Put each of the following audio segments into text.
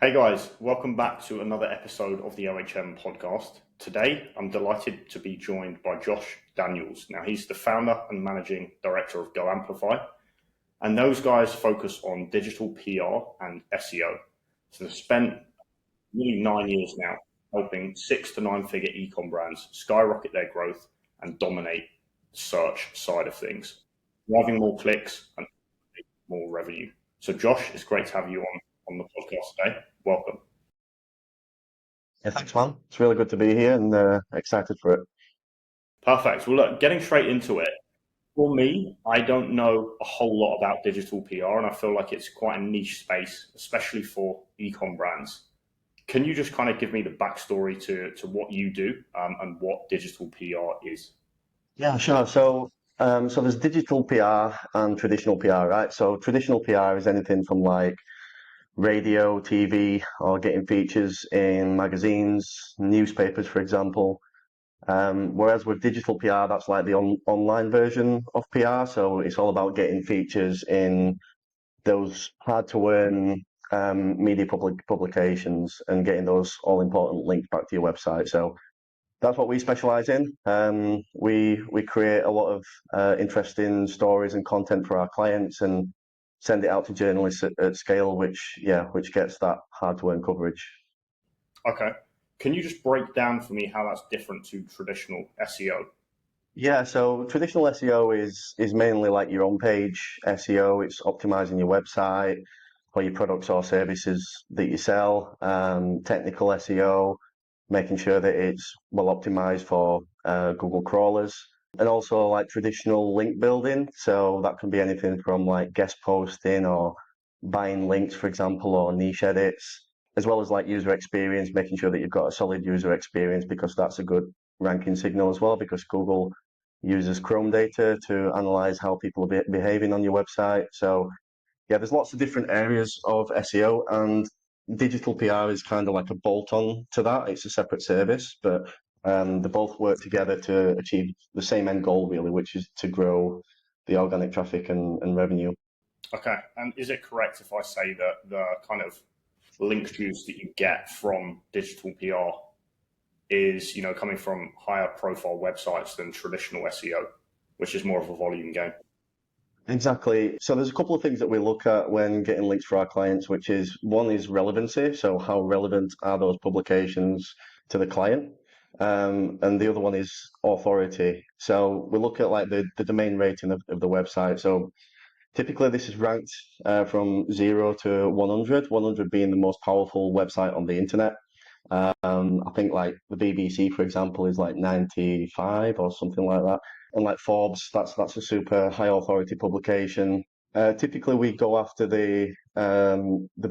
Hey guys, welcome back to another episode of the OHM podcast. Today, I'm delighted to be joined by Josh Daniels. Now, he's the founder and managing director of Go Amplify, and those guys focus on digital PR and SEO. So they've spent nearly 9 years now helping 6 to 9 figure e-com brands skyrocket their growth and dominate the search side of things, driving more clicks and more revenue. So Josh, it's great to have you on the podcast today. Welcome. Yeah, thanks, man. It's really good to be here and excited for it. Perfect. Well, look, getting straight into it. For me, I don't know a whole lot about digital PR, and I feel like it's quite a niche space, especially for e-com brands. Can you just kind of give me the backstory to what you do and what digital PR is? Yeah, sure. So there's digital PR and traditional PR, right? So traditional PR is anything from like radio, TV, or getting features in magazines, newspapers, for example. Whereas with digital PR, that's like the online version of PR. So it's all about getting features in those hard to earn media publications and getting those all important links back to your website. So that's what we specialize in. We create a lot of interesting stories and content for our clients and send it out to journalists at scale, which gets that hard to earn coverage. Okay. Can you just break down for me how that's different to traditional SEO? Yeah, so traditional SEO is mainly like your on page SEO. It's optimizing your website for your products or services that you sell. Technical SEO, making sure that it's well optimized for Google crawlers, and also like traditional link building. So that can be anything from like guest posting or buying links, for example, or niche edits, as well as like user experience, making sure that you've got a solid user experience because that's a good ranking signal as well, because Google uses Chrome data to analyze how people are behaving on your website. So yeah, there's lots of different areas of SEO, and digital PR is kind of like a bolt-on to that. It's a separate service, but they both work together to achieve the same end goal, really, which is to grow the organic traffic and revenue. Okay. And is it correct if I say that the kind of link juice that you get from digital PR is, coming from higher profile websites than traditional SEO, which is more of a volume game? Exactly. So there's a couple of things that we look at when getting links for our clients, which is one is relevancy. So how relevant are those publications to the client? And the other one is authority. So we look at like the domain rating of the website. So typically this is ranked from 0 to 100, 100 being the most powerful website on the internet. I think like the BBC, for example, is like 95 or something like that. And like Forbes, that's a super high authority publication. Typically, we go after the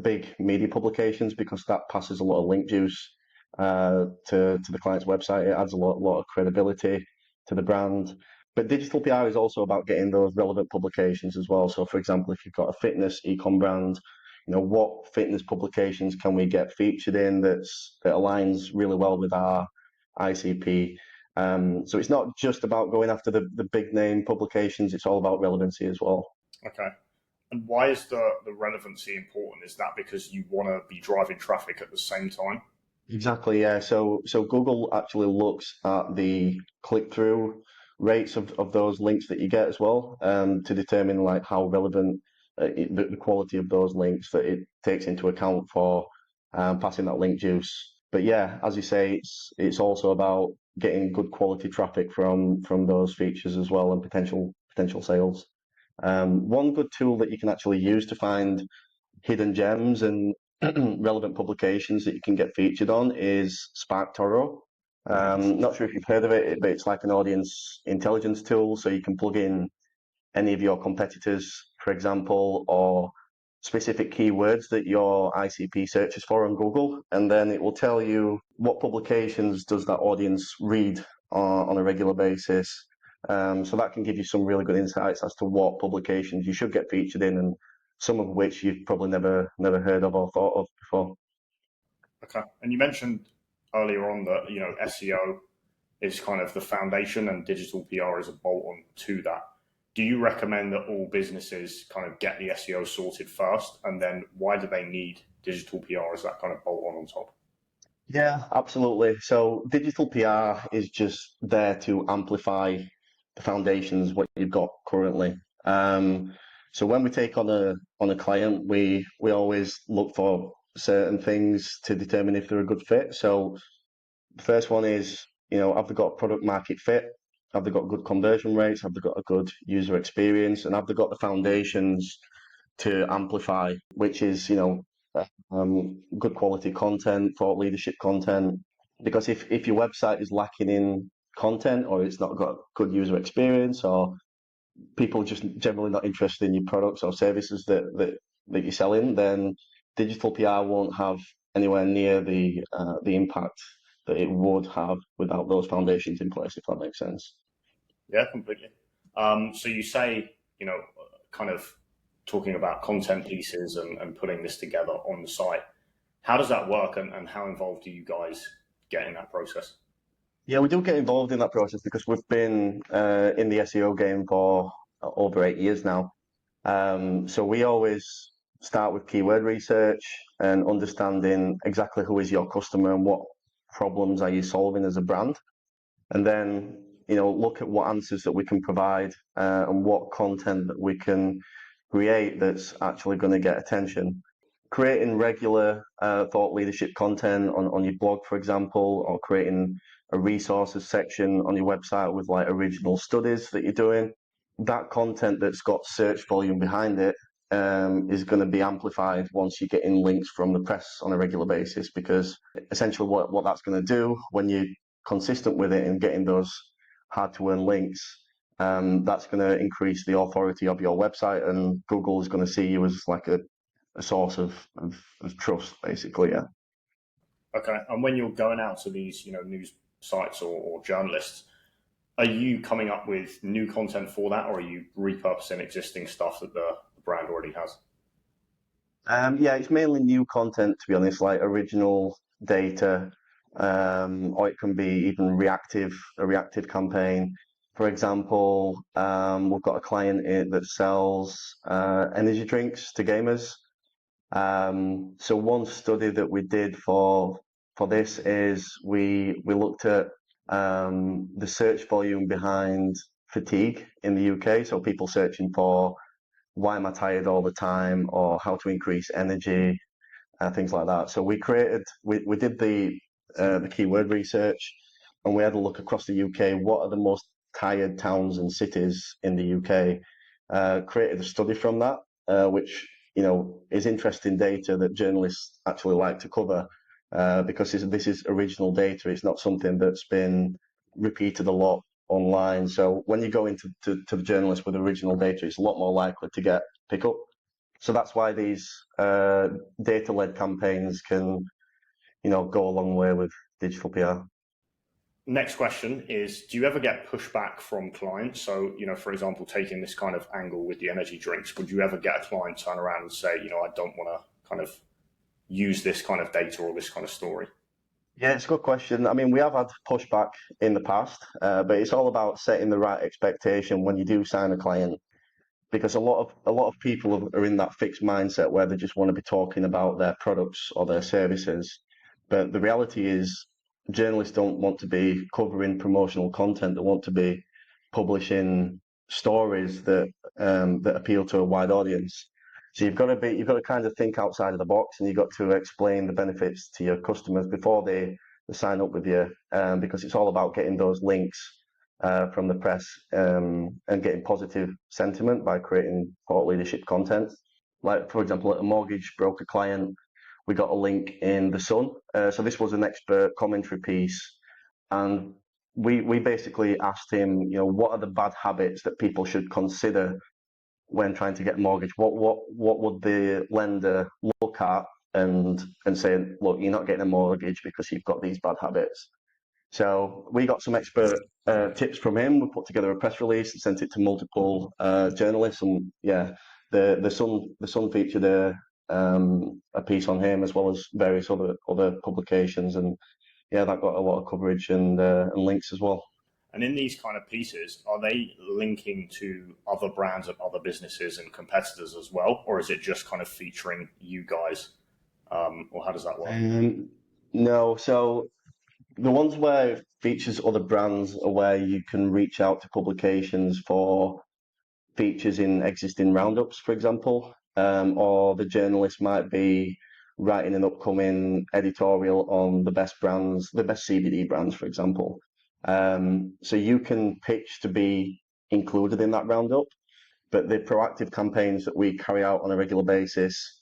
big media publications because that passes a lot of link juice to the client's website. It adds a lot of credibility to the brand. But digital PR is also about getting those relevant publications as well. So, for example, if you've got a fitness e-com brand, what fitness publications can we get featured in that aligns really well with our ICP? So it's not just about going after the big name publications, it's all about relevancy as well. Okay. And why is the relevancy important? Is that because you want to be driving traffic at the same time? Exactly, yeah. So Google actually looks at the click-through rates of those links that you get as well, to determine like how relevant the quality of those links that it takes into account for passing that link juice. But yeah, as you say, it's also about getting good quality traffic from those features as well and potential sales. One good tool that you can actually use to find hidden gems and relevant publications that you can get featured on is SparkToro. Not sure if you've heard of it, but it's like an audience intelligence tool. So you can plug in any of your competitors, for example, or specific keywords that your ICP searches for on Google, and then it will tell you what publications does that audience read on a regular basis. So that can give you some really good insights as to what publications you should get featured in, and some of which you've probably never heard of or thought of before. Okay. And you mentioned earlier on that, SEO is kind of the foundation and digital PR is a bolt on to that. do you recommend that all businesses kind of get the SEO sorted first, and then why do they need digital PR as that kind of bolt on top? Yeah, absolutely. So digital PR is just there to amplify the foundations what you've got currently. So when we take on a client, we always look for certain things to determine if they're a good fit. So the first one is, have they got product market fit? Have they got good conversion rates? Have they got a good user experience? And have they got the foundations to amplify, which is, good quality content, thought leadership content. Because if your website is lacking in content, or it's not got good user experience, or people just generally not interested in your products or services that you're selling, then digital PR won't have anywhere near the impact that it would have without those foundations in place, if that makes sense. Yeah, completely. So you say, kind of talking about content pieces and putting this together on the site. How does that work, and how involved do you guys get in that process? Yeah, we do get involved in that process because we've been in the SEO game for over 8 years now. So we always start with keyword research and understanding exactly who is your customer and what problems are you solving as a brand. And then, look at what answers that we can provide and what content that we can create that's actually going to get attention. Creating regular thought leadership content on your blog, for example, or creating a resources section on your website with like original studies that you're doing. That content that's got search volume behind it is going to be amplified once you're getting links from the press on a regular basis, because essentially what that's going to do when you're consistent with it and getting those hard to earn links, that's going to increase the authority of your website, and Google is going to see you as like a source of trust, basically. Yeah. Okay. And when you're going out to these, news sites or journalists, are you coming up with new content for that, or are you repurposing existing stuff that the brand already has? Yeah, it's mainly new content, to be honest, like original data, or it can be even a reactive campaign. For example, we've got a client that sells energy drinks to gamers. So one study that we did for this is we looked at the search volume behind fatigue in the UK. So people searching for why am I tired all the time, or how to increase energy, things like that. So we did the keyword research, and we had a look across the UK. What are the most tired towns and cities in the UK? Created a study from that, which is interesting data that journalists actually like to cover, because this is original data. It's not something that's been repeated a lot online. So when you go into to the journalist with original data, it's a lot more likely to get pick up. So that's why these data-led campaigns can, go a long way with digital PR. Next question is, do you ever get pushback from clients? So, for example, taking this kind of angle with the energy drinks, would you ever get a client turn around and say, I don't want to kind of use this kind of data or this kind of story? Yeah, it's a good question. I mean, we have had pushback in the past, but it's all about setting the right expectation when you do sign a client, because a lot of people are in that fixed mindset where they just want to be talking about their products or their services. But the reality is, journalists don't want to be covering promotional content. They want to be publishing stories that appeal to a wide audience. So you've got to kind of think outside of the box, and you've got to explain the benefits to your customers before they sign up with you, because it's all about getting those links from the press, and getting positive sentiment by creating thought leadership content. Like, for example, at a mortgage broker client, we got a link in The Sun. So this was an expert commentary piece, and we basically asked him, what are the bad habits that people should consider when trying to get a mortgage? What would the lender look at and say, look, you're not getting a mortgage because you've got these bad habits? So we got some expert tips from him. We put together a press release and sent it to multiple journalists, and yeah, the Sun featured a piece on him, as well as various other publications, and yeah, that got a lot of coverage and links as well. And in these kind of pieces, are they linking to other brands of other businesses and competitors as well? Or is it just kind of featuring you guys? Or how does that work? No, so the ones where it features other brands are where you can reach out to publications for features in existing roundups, for example, or the journalist might be writing an upcoming editorial on the best brands, the best CBD brands, for example. So you can pitch to be included in that roundup, but the proactive campaigns that we carry out on a regular basis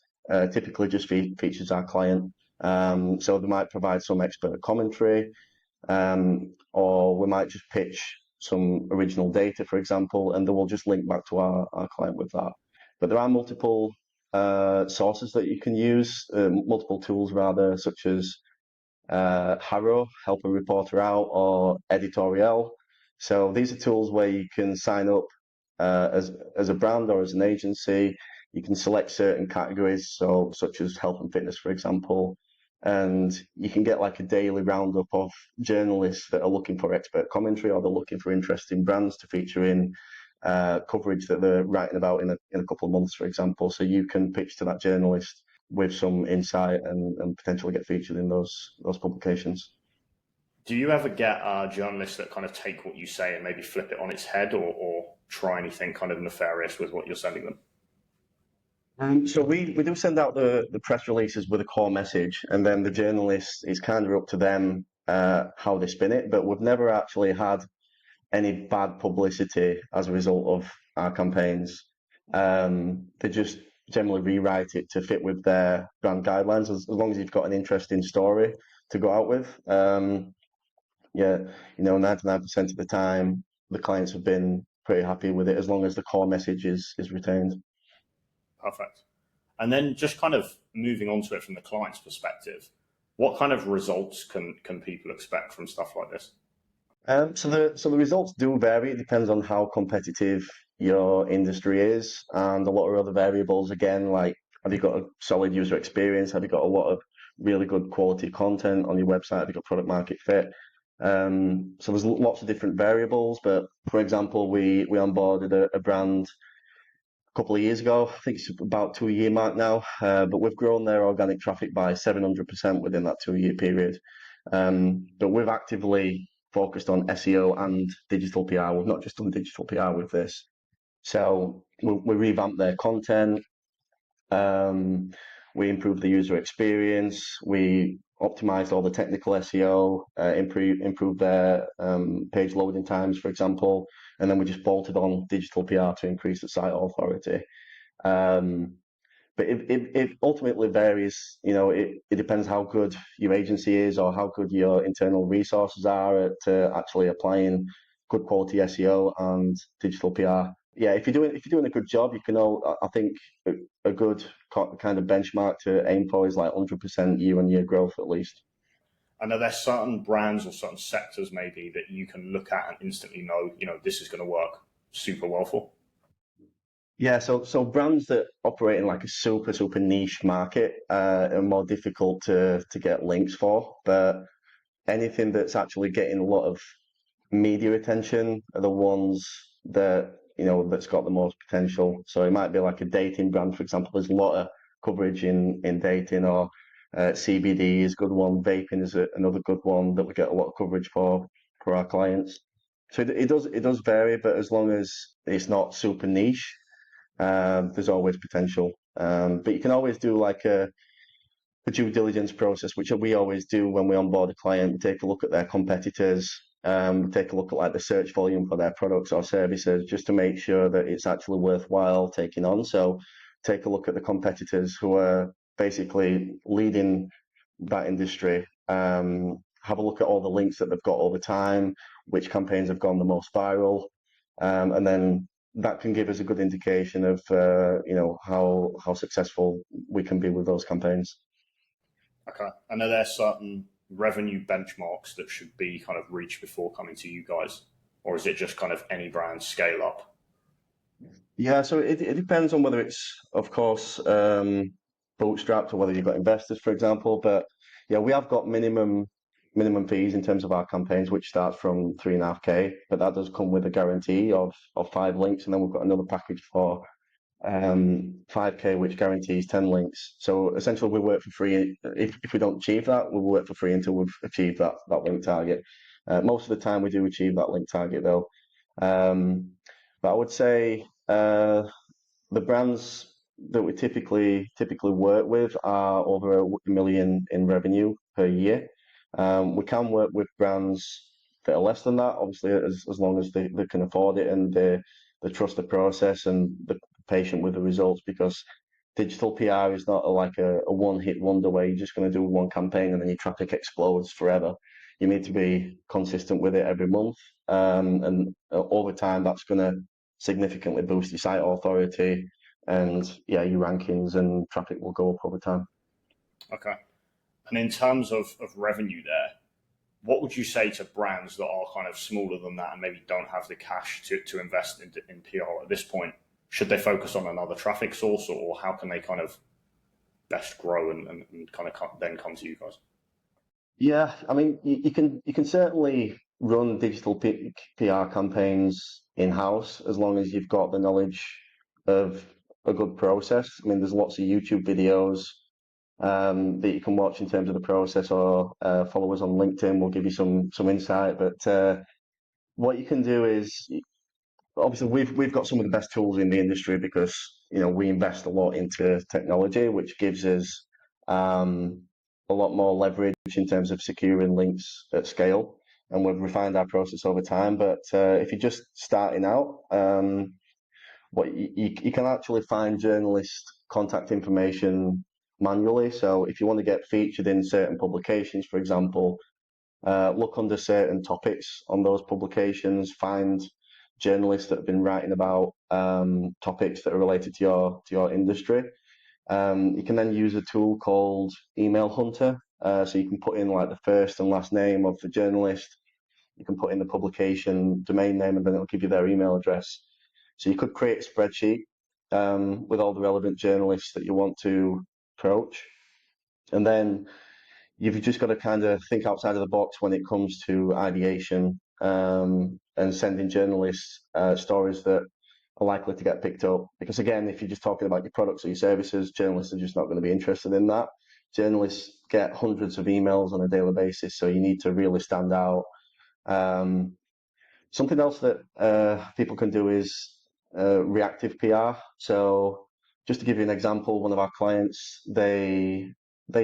typically just features our client. So they might provide some expert commentary, or we might just pitch some original data, for example, and then we'll just link back to our client with that. But there are multiple sources that you can use, multiple tools rather, such as Harrow, help a reporter out, or Editorial. So these are tools where you can sign up as a brand or as an agency. You can select certain categories, so such as health and fitness, for example, and you can get like a daily roundup of journalists that are looking for expert commentary or they're looking for interesting brands to feature in coverage that they're writing about in a couple of months, for example. So you can pitch to that journalist with some insight and potentially get featured in those publications. Do you ever get journalists that kind of take what you say and maybe flip it on its head, or try anything kind of nefarious with what you're sending them? So we do send out the press releases with a core message, and then the journalists, it's kind of up to them how they spin it. But we've never actually had any bad publicity as a result of our campaigns. They just generally rewrite it to fit with their brand guidelines, as long as you've got an interesting story to go out with. Yeah, 99% of the time, the clients have been pretty happy with it as long as the core message is retained. Perfect. And then just kind of moving on to it from the client's perspective, what kind of results can people expect from stuff like this? So the results do vary. It depends on how competitive your industry is, and a lot of other variables. Again, like have you got a solid user experience? Have you got a lot of really good quality content on your website? Have you got product market fit? So there's lots of different variables. But for example, we onboarded a brand a couple of years ago. I think it's about 2 year mark now. But we've grown their organic traffic by 700% within that 2 year period. But we've actively focused on SEO and digital PR. We've not just done digital PR with this. So we revamped their content. We improved the user experience. We optimized all the technical SEO, improved their page loading times, for example, and then we just bolted on digital PR to increase the site authority. But it ultimately varies. It depends how good your agency is or how good your internal resources are at actually applying good quality SEO and digital PR. Yeah, if you're doing a good job, you can I think a good kind of benchmark to aim for is like 100% year-on-year growth at least. And are there certain brands or certain sectors maybe that you can look at and instantly know, this is going to work super well for? Yeah, so brands that operate in like a super niche market are more difficult to get links for, but anything that's actually getting a lot of media attention are the ones that that's got the most potential. So it might be like a dating brand, for example. There's a lot of coverage in dating, or CBD is a good one. Vaping is another good one that we get a lot of coverage for our clients. So it does vary, but as long as it's not super niche, there's always potential. But you can always do like a due diligence process, which we always do when we onboard a client. We take a look at their competitors, take a look at like the search volume for their products or services, just to make sure that it's actually worthwhile taking on. So take a look at the competitors who are basically leading that industry. Have a look at all the links that they've got over time, which campaigns have gone the most viral, and then that can give us a good indication of how successful we can be with those campaigns. Okay. And are there certain revenue benchmarks that should be kind of reached before coming to you guys? Or is it just kind of any brand scale up? Yeah, so it depends on whether it's, of course, bootstrapped or whether you've got investors, for example. But yeah, we have got minimum minimum fees in terms of our campaigns, which starts from 3.5K, but that does come with a guarantee of 5 links, and then we've got another package for 5K, which guarantees 10 links. So essentially, we work for free. If we don't achieve that, we'll work for free until we've achieved that link target. Most of the time, we do achieve that link target though. But I would say the brands that we typically work with are over 1 million in revenue per year. We can work with brands that are less than that, obviously, as long as they can afford it and they trust the process and they're patient with the results, because digital PR is not like a one-hit wonder where you're just going to do one campaign and then your traffic explodes forever. You need to be consistent with it every month, and over time that's going to significantly boost your site authority, and yeah, your rankings and traffic will go up over time. Okay. And in terms of revenue there, what would you say to brands that are kind of smaller than that and maybe don't have the cash to invest in PR at this point? Should they focus on another traffic source, or how can they kind of best grow and kind of then come to you guys? Yeah, I mean, you can certainly run digital PR campaigns in-house as long as you've got the knowledge of a good process. I mean, there's lots of YouTube videos that you can watch in terms of the process, or follow us on LinkedIn will give you some insight. But what you can do is, obviously, we've got some of the best tools in the industry, because we invest a lot into technology, which gives us a lot more leverage in terms of securing links at scale, and we've refined our process over time. But if you're just starting out, what you can actually find journalist contact information manually. So if you want to get featured in certain publications, for example, look under certain topics on those publications, find journalists that have been writing about topics that are related to your industry. You can then use a tool called Email Hunter. So you can put in like the first and last name of the journalist. You can put in the publication domain name, and then it'll give you their email address. So you could create a spreadsheet with all the relevant journalists that you want to approach. And then you've just got to kind of think outside of the box when it comes to ideation, and sending journalists stories that are likely to get picked up. Because again, if you're just talking about your products or your services, journalists are just not going to be interested in that. Journalists get hundreds of emails on a daily basis, so you need to really stand out. Something else that people can do is reactive PR. So just to give you an example, one of our clients, they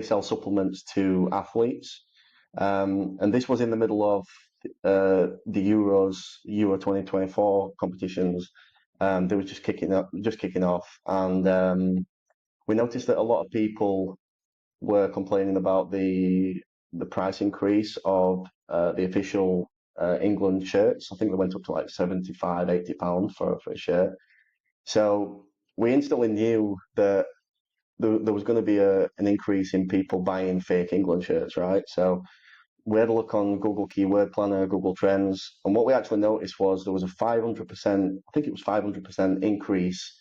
sell supplements to athletes, and this was in the middle of the Euro 2024 competitions. They were just kicking off, and we noticed that a lot of people were complaining about the price increase of the official England shirts. I think they went up to like 75, 80 pounds for a shirt. So we instantly knew that there was going to be an increase in people buying fake England shirts, right? So we had a look on Google Keyword Planner, Google Trends, and what we actually noticed was there was a 500%, I think it was 500% increase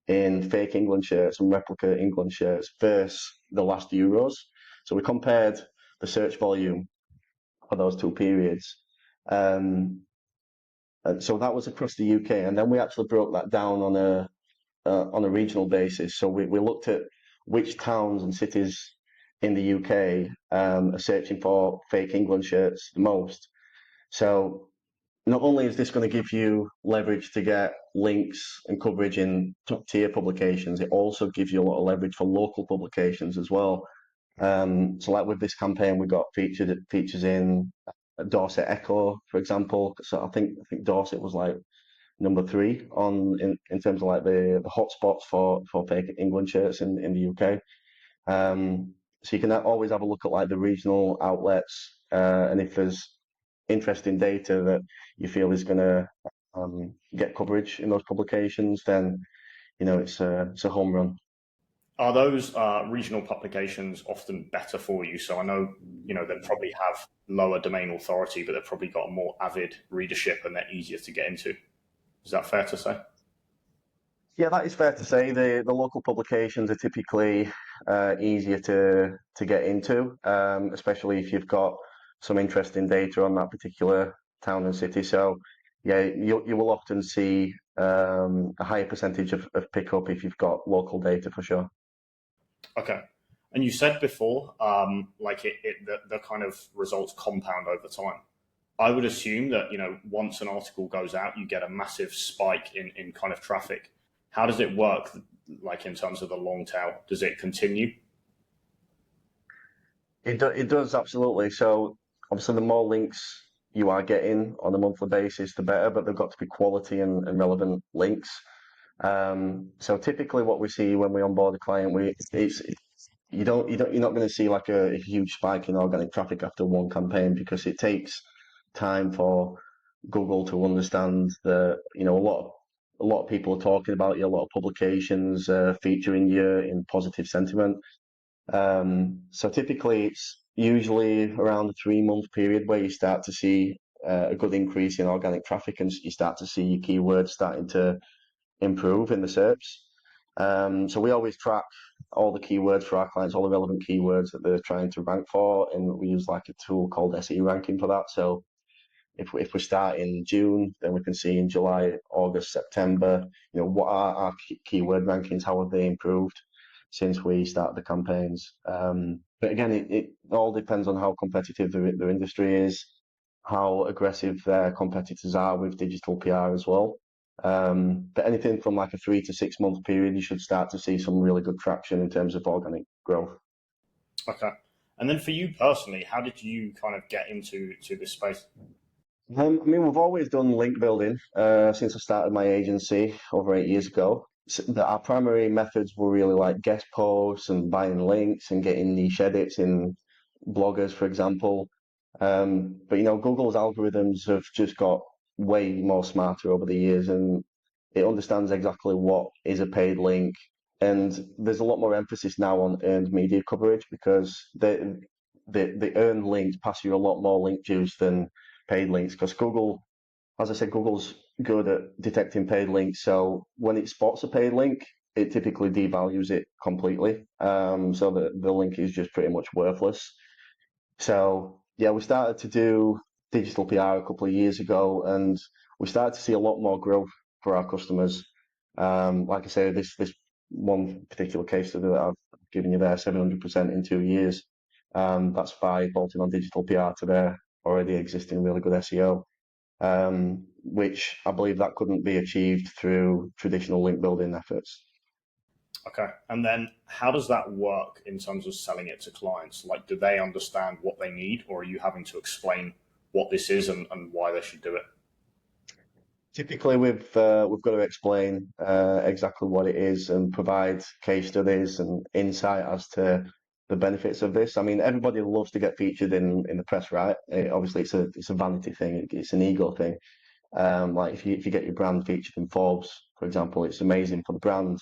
in fake England shirts and replica England shirts versus the last Euros. So we compared the search volume for those two periods. And so that was across the UK, and then we actually broke that down on a regional basis. So we looked at which towns and cities in the UK are searching for fake England shirts the most. So not only is this going to give you leverage to get links and coverage in top tier publications, it also gives you a lot of leverage for local publications as well. So like with this campaign, we got features in Dorset Echo, for example. So I think Dorset was like number 3 in terms of like the hotspots for fake England shirts in the UK. So you can always have a look at like the regional outlets, and if there's interesting data that you feel is going to get coverage in those publications, then it's a home run. Are those regional publications often better for you? So I know they probably have lower domain authority, but they've probably got a more avid readership and they're easier to get into. Is that fair to say? Yeah, that is fair to say. The local publications are typically easier to get into, especially if you've got some interesting data on that particular town and city. So yeah, you will often see a higher percentage of pickup if you've got local data for sure. Okay. And you said before, like the kind of results compound over time. I would assume that, once an article goes out, you get a massive spike in kind of traffic. How does it work, like in terms of the long tail? Does it continue? It does absolutely. So obviously, the more links you are getting on a monthly basis, the better. But they've got to be quality and relevant links. So typically, what we see when we onboard a client, you're not going to see like a huge spike in organic traffic after one campaign because it takes time for Google to understand that a lot of people are talking about you, a lot of publications featuring you in positive sentiment. So typically, it's usually around a 3 month period where you start to see a good increase in organic traffic and you start to see your keywords starting to improve in the SERPs. So we always track all the keywords for our clients, all the relevant keywords that they're trying to rank for, and we use like a tool called SE ranking for that. So if we start in June, then we can see in July, August, September, what are our keyword rankings, how have they improved since we started the campaigns. But again, it all depends on how competitive their industry is, how aggressive their competitors are with digital PR as well. But anything from like a 3 to 6 month period, you should start to see some really good traction in terms of organic growth. Okay. And then for you personally, how did you kind of get into this space? I mean, we've always done link building since I started my agency over 8 years ago. Our primary methods were really like guest posts and buying links and getting niche edits in bloggers, for example. But Google's algorithms have just got way more smarter over the years, and it understands exactly what is a paid link. And there's a lot more emphasis now on earned media coverage because the earned links pass you a lot more link juice than paid links because Google, as I said, Google's good at detecting paid links. So when it spots a paid link, it typically devalues it completely. So the link is just pretty much worthless. So yeah, we started to do digital PR a couple of years ago, and we started to see a lot more growth for our customers. Like I say, this one particular case study that I've given you there, 700% in 2 years. That's by bolting on digital PR to their already existing really good SEO, which I believe that couldn't be achieved through traditional link building efforts. Okay. And then how does that work in terms of selling it to clients? Like, do they understand what they need, or are you having to explain what this is and why they should do it? Typically, we've got to explain exactly what it is and provide case studies and insight as to the benefits of this. I mean, everybody loves to get featured in the press, right? Obviously, it's a vanity thing, it's an ego thing. Like if you get your brand featured in Forbes, for example, it's amazing for the brand.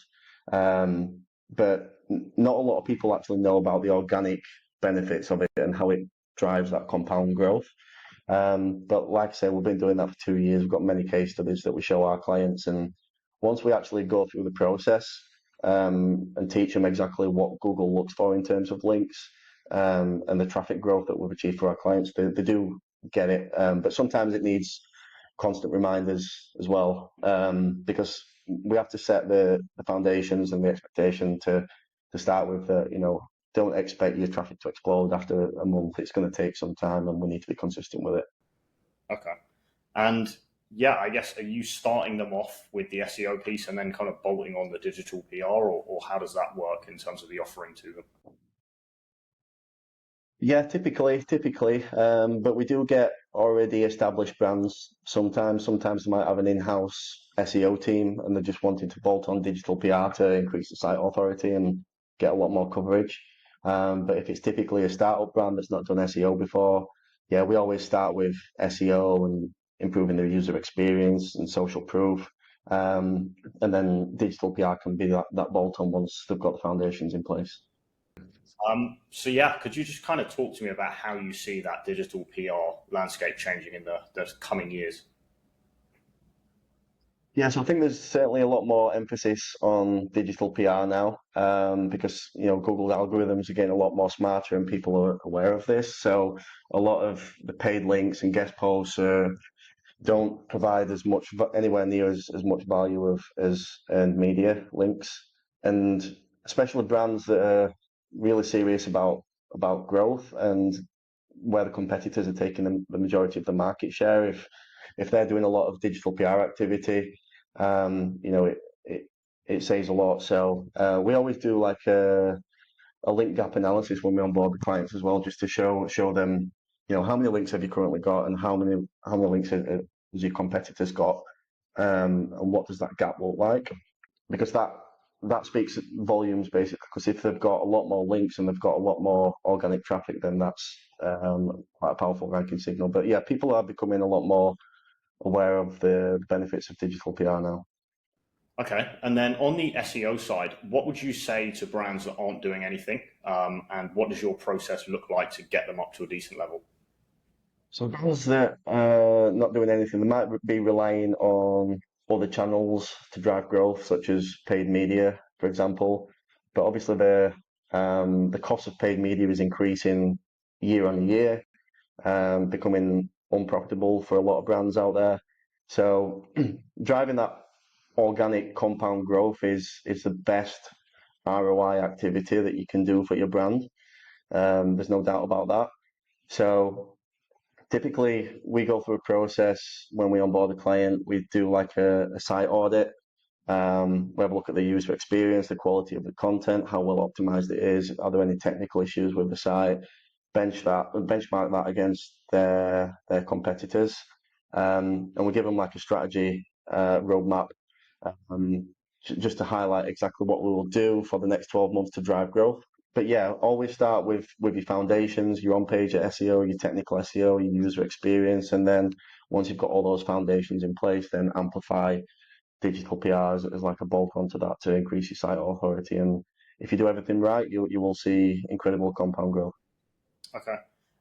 But not a lot of people actually know about the organic benefits of it and how it drives that compound growth. But like I say, we've been doing that for 2 years. We've got many case studies that we show our clients, and once we actually go through the process and teach them exactly what Google looks for in terms of links and the traffic growth that we've achieved for our clients, they do get it. But sometimes it needs constant reminders as well, because we have to set the foundations and the expectation to start with. Don't expect your traffic to explode after a month. It's going to take some time, and we need to be consistent with it. Okay. And yeah, I guess, are you starting them off with the SEO piece and then kind of bolting on the digital PR, or how does that work in terms of the offering to them? Yeah, typically, but we do get already established brands sometimes. Sometimes they might have an in-house SEO team and they're just wanting to bolt on digital PR to increase the site authority and get a lot more coverage. But if it's typically a startup brand that's not done SEO before, yeah, we always start with SEO and improving the user experience and social proof. And then digital PR can be that bolt on once they've got the foundations in place. So yeah, could you just kind of talk to me about how you see that digital PR landscape changing in the coming years? Yeah, so I think there's certainly a lot more emphasis on digital PR now, because Google algorithms are getting a lot more smarter and people are aware of this. So a lot of the paid links and guest posts don't provide as much anywhere near as much value as earned media links, and especially brands that are really serious about growth and where the competitors are taking the majority of the market share. If they're doing a lot of digital PR activity, it it saves a lot. So we always do like a link gap analysis when we onboard the clients as well, just to show them, how many links have you currently got, and how many links has your competitors got, and what does that gap look like? Because that speaks volumes basically. Because if they've got a lot more links and they've got a lot more organic traffic, then that's quite a powerful ranking signal. But yeah, people are becoming a lot more aware of the benefits of digital PR now. Okay, and then on the SEO side, what would you say to brands that aren't doing anything, and what does your process look like to get them up to a decent level? So those that are not doing anything, they might be relying on other channels to drive growth, such as paid media, for example. But obviously, the cost of paid media is increasing year on year, becoming unprofitable for a lot of brands out there. So driving that organic compound growth is the best ROI activity that you can do for your brand. There's no doubt about that. So typically, we go through a process when we onboard a client. We do like a site audit. We have a look at the user experience, the quality of the content, how well optimized it is. Are there any technical issues with the site? Benchmark that against their competitors, and we give them like a strategy roadmap, um, just to highlight exactly what we will do for the next 12 months to drive growth. But yeah, always start with your foundations, your on-page SEO, your technical SEO, your user experience, and then once you've got all those foundations in place, then amplify digital PR as like a bolt onto that to increase your site authority. And if you do everything right, you will see incredible compound growth. Okay.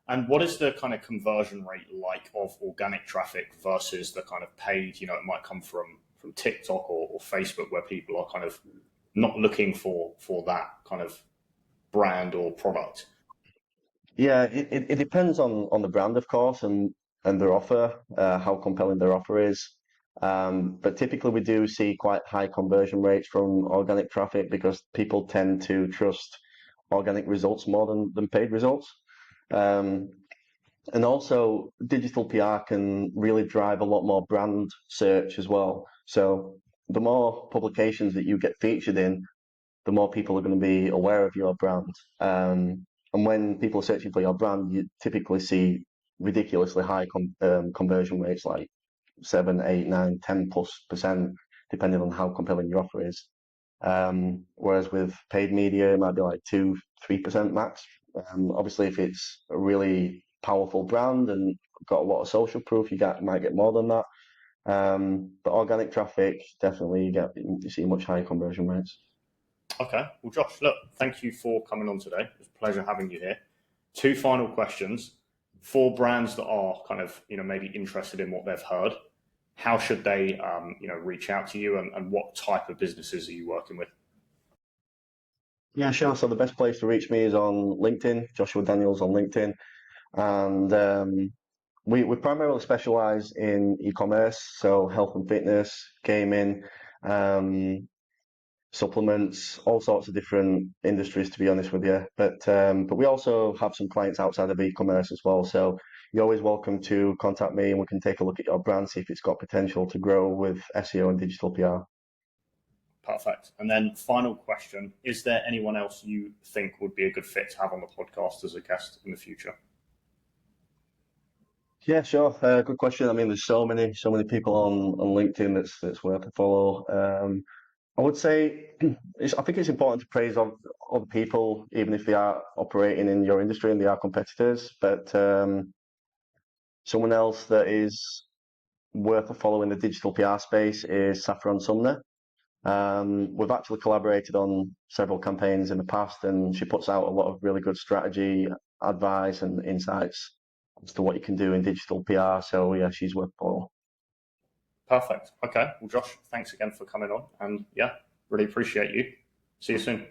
And what is the kind of conversion rate like of organic traffic versus the kind of paid, it might come from TikTok or Facebook, where people are kind of not looking for that kind of brand or product? Yeah, it depends on the brand, of course, and their offer, how compelling their offer is. But typically, we do see quite high conversion rates from organic traffic because people tend to trust organic results more than paid results. Um, and also, digital PR can really drive a lot more brand search as well. So the more publications that you get featured in, the more people are going to be aware of your brand. And when people are searching for your brand, you typically see ridiculously high conversion rates, like 7, 8, 9, 10+%, depending on how compelling your offer is. Whereas with paid media, it might be like 2, 3% max. Obviously, if it's a really powerful brand and got a lot of social proof, might get more than that. But organic traffic, definitely you see much higher conversion rates. Okay. Well, Josh, look, thank you for coming on today. It was a pleasure having you here. Two final questions. For brands that are kind of, maybe interested in what they've heard, how should they, reach out to you, and what type of businesses are you working with? Yeah, sure. So the best place to reach me is on LinkedIn, Joshua Daniels on LinkedIn, and we primarily specialize in e-commerce, so health and fitness, gaming, um, supplements, all sorts of different industries, to be honest with you. But we also have some clients outside of e-commerce as well. So you're always welcome to contact me, and we can take a look at your brand, see if it's got potential to grow with SEO and digital PR. Perfect. And then final question, is there anyone else you think would be a good fit to have on the podcast as a guest in the future? Yeah, sure. Good question. I mean, there's so many people on LinkedIn that's worth a follow. I would say I think it's important to praise other people, even if they are operating in your industry and they are competitors. But someone else that is worth a follow in the digital PR space is Saffron Sumner. We've actually collaborated on several campaigns in the past, and she puts out a lot of really good strategy, advice, and insights as to what you can do in digital PR. So yeah, she's worth a follow. Perfect. Okay. Well, Josh, thanks again for coming on. And yeah, really appreciate you. See you soon.